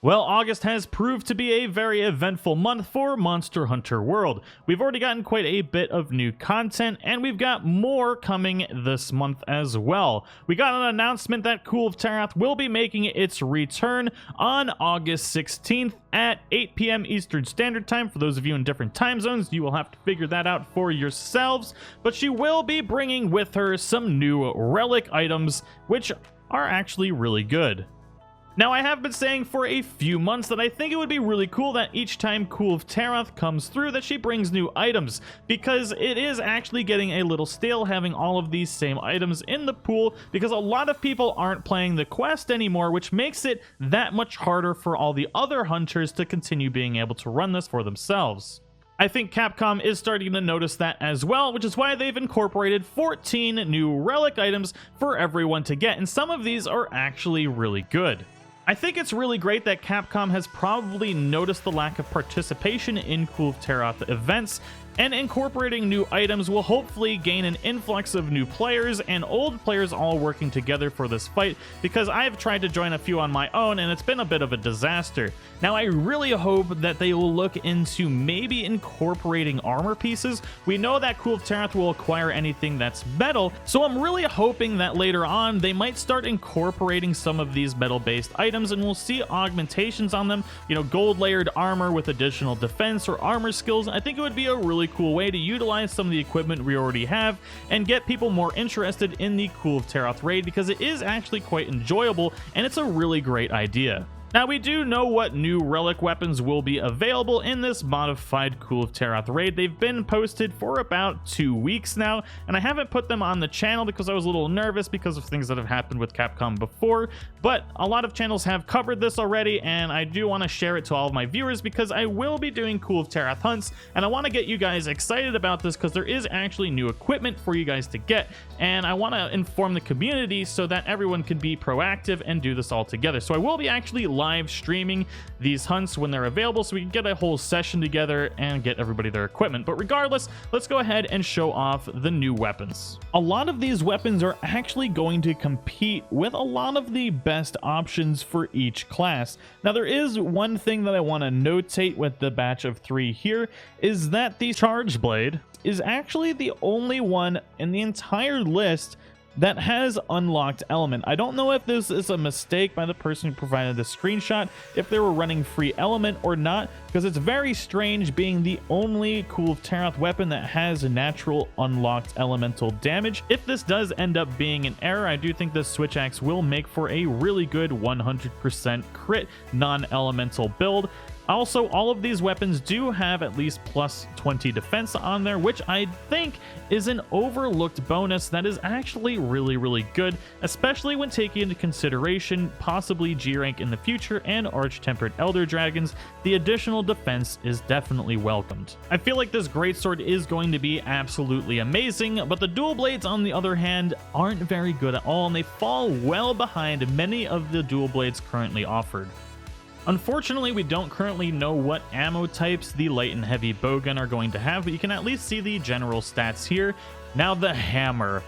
Well, August has proved to be a very eventful month for Monster Hunter World. We've already gotten quite a bit of new content, and we've got more coming this month as well. We got an announcement that Kulve Taroth will be making its return on August 16th at 8 p.m. Eastern Standard Time. For those of you in different time zones, you will have to figure that out for yourselves, but she will be bringing with her some new relic items, which are actually really good. Now, I have been saying for a few months that I think it would be really cool that each time Kulve Taroth comes through that she brings new items, because it is actually getting a little stale having all of these same items in the pool, because a lot of people aren't playing the quest anymore, which makes it that much harder for all the other hunters to continue being able to run this for themselves. I think Capcom is starting to notice that as well, which is why they've incorporated 14 new relic items for everyone to get, and some of these are actually really good. I think it's really great that Capcom has probably noticed the lack of participation in Kulve Taroth events, and incorporating new items will hopefully gain an influx of new players and old players all working together for this fight, because I've tried to join a few on my own and it's been a bit of a disaster. Now, I really hope that they will look into maybe incorporating armor pieces. We know that Kulve Taroth will acquire anything that's metal, so I'm really hoping that later on they might start incorporating some of these metal-based items and we'll see augmentations on them, you know, gold layered armor with additional defense or armor skills. I think it would be a really cool way to utilize some of the equipment we already have and get people more interested in the Kulve Taroth raid, because it is actually quite enjoyable and it's a really great idea. Now, we do know what new relic weapons will be available in this modified Kulve Taroth raid. They've been posted for about 2 weeks now, and I haven't put them on the channel because I was a little nervous because of things that have happened with Capcom before, but a lot of channels have covered this already, and I do want to share it to all of my viewers because I will be doing Kulve Taroth hunts, and I want to get you guys excited about this because there is actually new equipment for you guys to get, and I want to inform the community so that everyone can be proactive and do this all together. So I will be actually live streaming these hunts when they're available so we can get a whole session together and get everybody their equipment. But regardless, let's go ahead and show off the new weapons. A lot of these weapons are actually going to compete with a lot of the best options for each class. Now, there is one thing that I want to notate with the batch of 3 here, is that the Charge Blade is actually the only one in the entire list that has unlocked element. I don't know if this is a mistake by the person who provided the screenshot, if they were running free element or not, because it's very strange being the only Kulve Taroth weapon that has natural unlocked elemental damage. If this does end up being an error, I do think this switch axe will make for a really good 100% crit non-elemental build. Also, all of these weapons do have at least plus 20 defense on there, which I think is an overlooked bonus that is actually really good, especially when taking into consideration possibly G rank in the future and Arch-Tempered Elder Dragons. The additional defense is definitely welcomed. I feel like this greatsword is going to be absolutely amazing, but the dual blades on the other hand aren't very good at all, and they fall well behind many of the dual blades currently offered. Unfortunately, we don't currently know what ammo types the light and heavy bowgun are going to have, but you can at least see the general stats here. Now, the hammer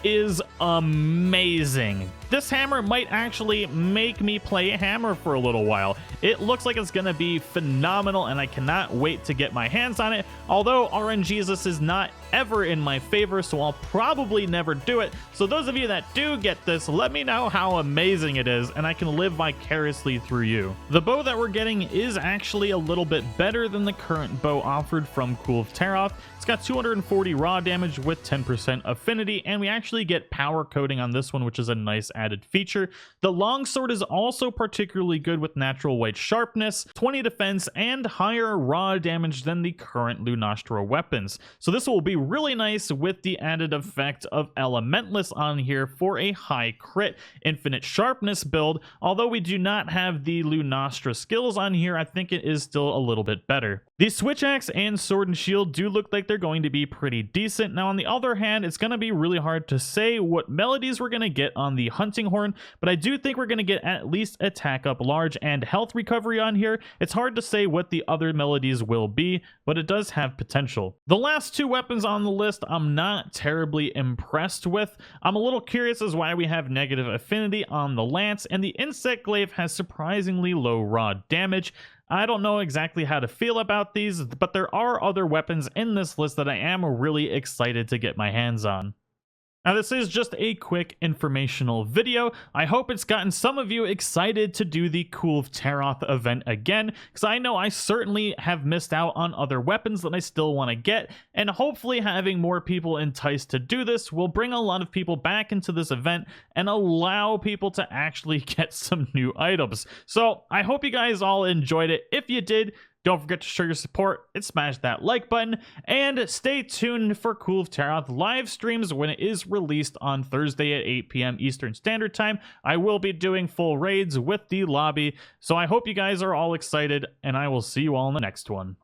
is amazing. This hammer might actually make me play hammer for a little while. It looks like it's gonna be phenomenal, and I cannot wait to get my hands on it. Although RNGesus is not ever in my favor, so I'll probably never do it. So those of you that do get this, let me know how amazing it is, and I can live vicariously through you. The bow that we're getting is actually a little bit better than the current bow offered from Kulve Taroth. It's got 240 raw damage with 10% affinity, and we actually get power coating on this one, which is a nice added feature. The Longsword is also particularly good with natural white sharpness, 20 defense, and higher raw damage than the current Lunastra weapons. So this will be really nice with the added effect of Elementless on here for a high crit infinite sharpness build. Although we do not have the Lunastra skills on here, I think it is still a little bit better. The Switch Axe and Sword and Shield do look like they're going to be pretty decent. Now, on the other hand, it's going to be really hard to say what melodies we're going to get on the Hunting Horn, but I do think we're going to get at least Attack Up Large and Health Recovery on here. It's hard to say what the other melodies will be, but it does have potential. The last two weapons on the list I'm not terribly impressed with. I'm a little curious as why we have negative affinity on the Lance, and the Insect Glaive has surprisingly low raw damage. I don't know exactly how to feel about these, but there are other weapons in this list that I am really excited to get my hands on. Now, this is just a quick informational video. I hope it's gotten some of you excited to do the Kulve Taroth event again, because I know I certainly have missed out on other weapons that I still want to get, and hopefully having more people enticed to do this will bring a lot of people back into this event and allow people to actually get some new items. So I hope you guys all enjoyed it. If you did, don't forget to show your support and smash that like button, and stay tuned for Kulve Taroth live streams when it is released on Thursday at 8 p.m. Eastern Standard Time. I will be doing full raids with the lobby, so I hope you guys are all excited, and I will see you all in the next one.